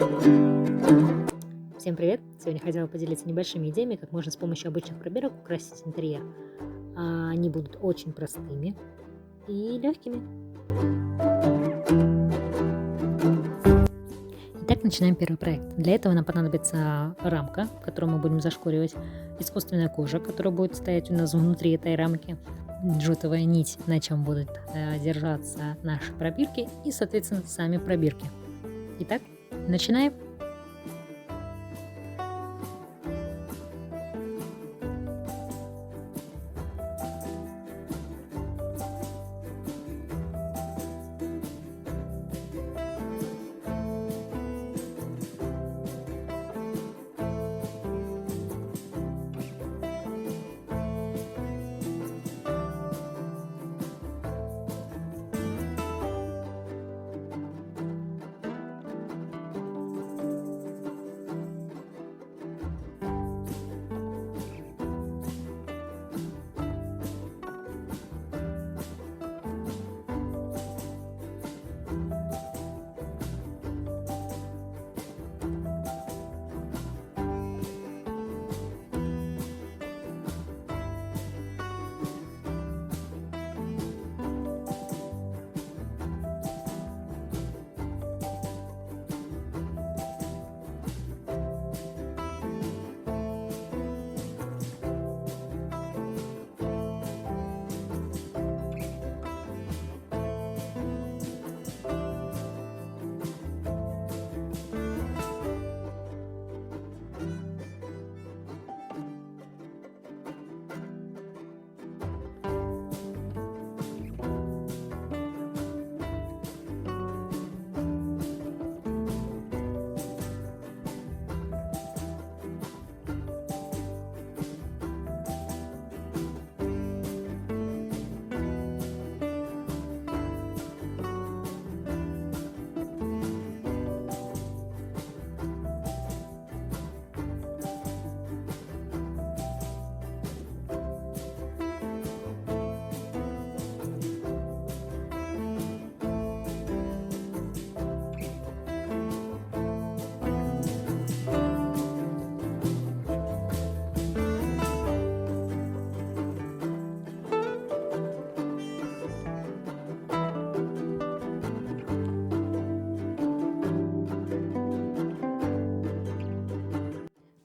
Всем привет! Сегодня хотела поделиться небольшими идеями, как можно с помощью обычных пробирок украсить интерьер. Они будут очень простыми и легкими. Итак, начинаем первый проект. Для этого нам понадобится рамка, которую мы будем зашкуривать, искусственная кожа, которая будет стоять у нас внутри этой рамки, джутовая нить, на чем будут держаться наши пробирки и, соответственно, сами пробирки. Итак, начинаем.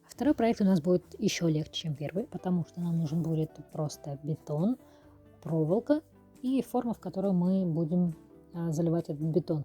Второй проект у нас будет еще легче, чем первый, потому что нам нужен будет просто бетон, проволока и форма, в которую мы будем заливать этот бетон.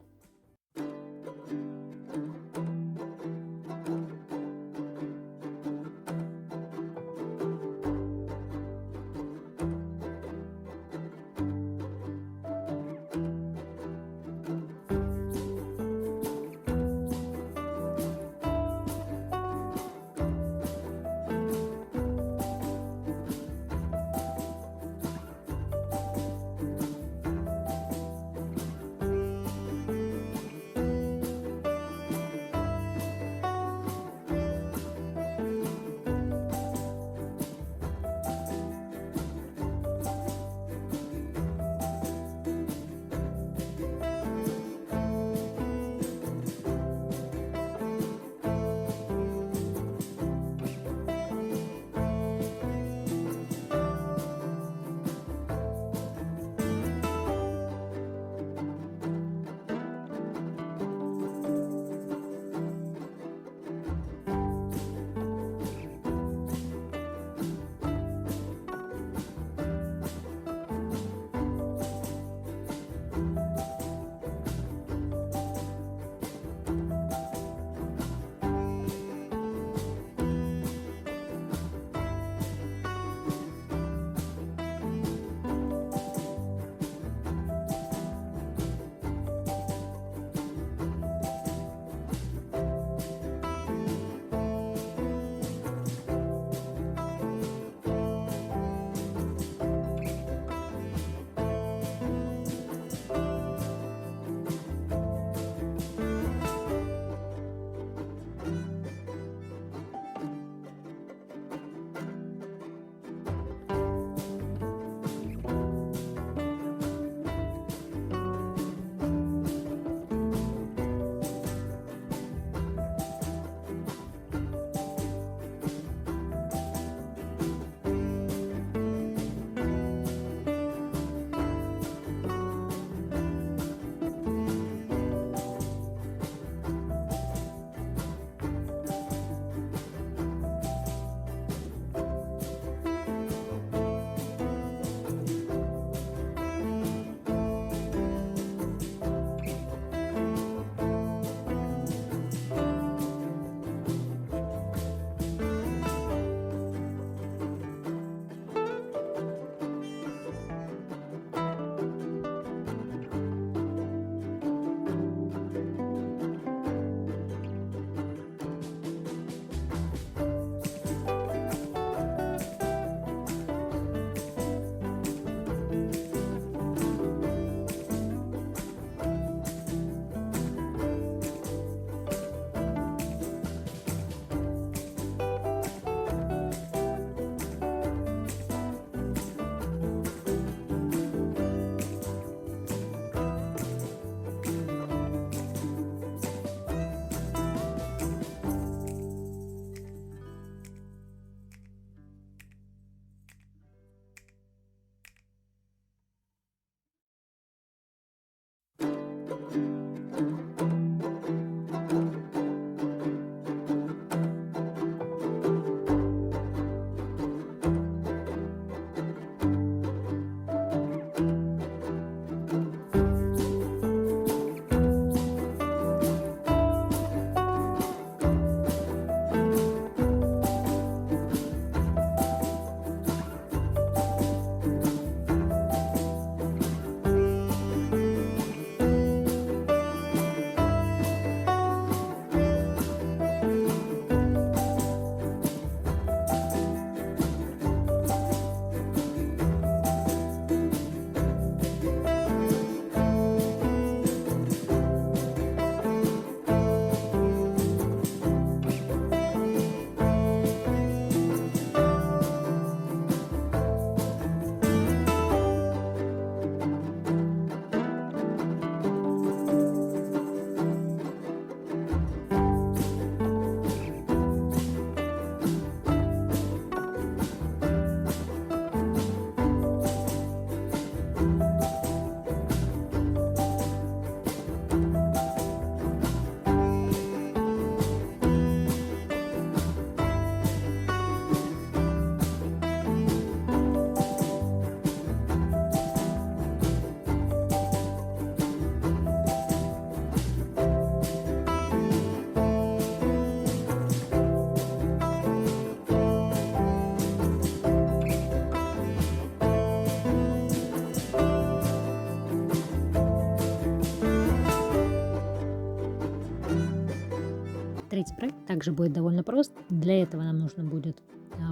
Третий проект также будет довольно прост. Для этого нам нужно будет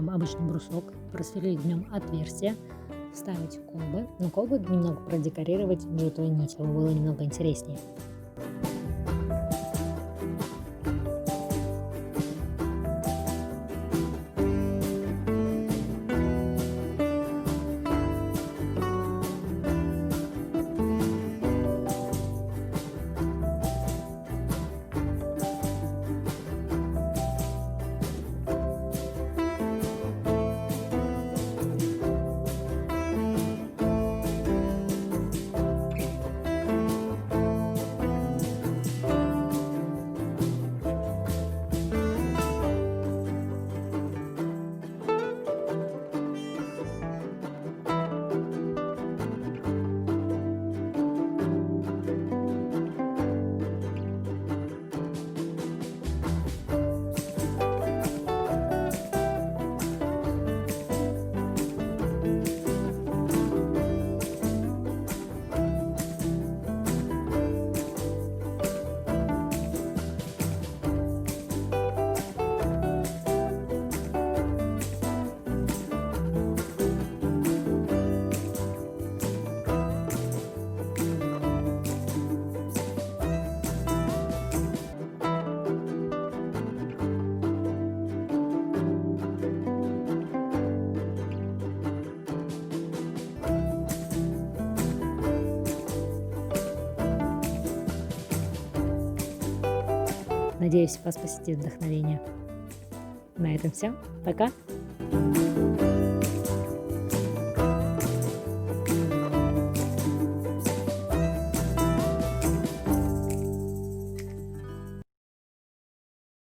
обычный брусок, просверлить в нем отверстие, вставить колбы, но колбы немного продекорировать джутовой нитью, чтобы было немного интереснее. Надеюсь, вас посетит вдохновение. На этом все. Пока!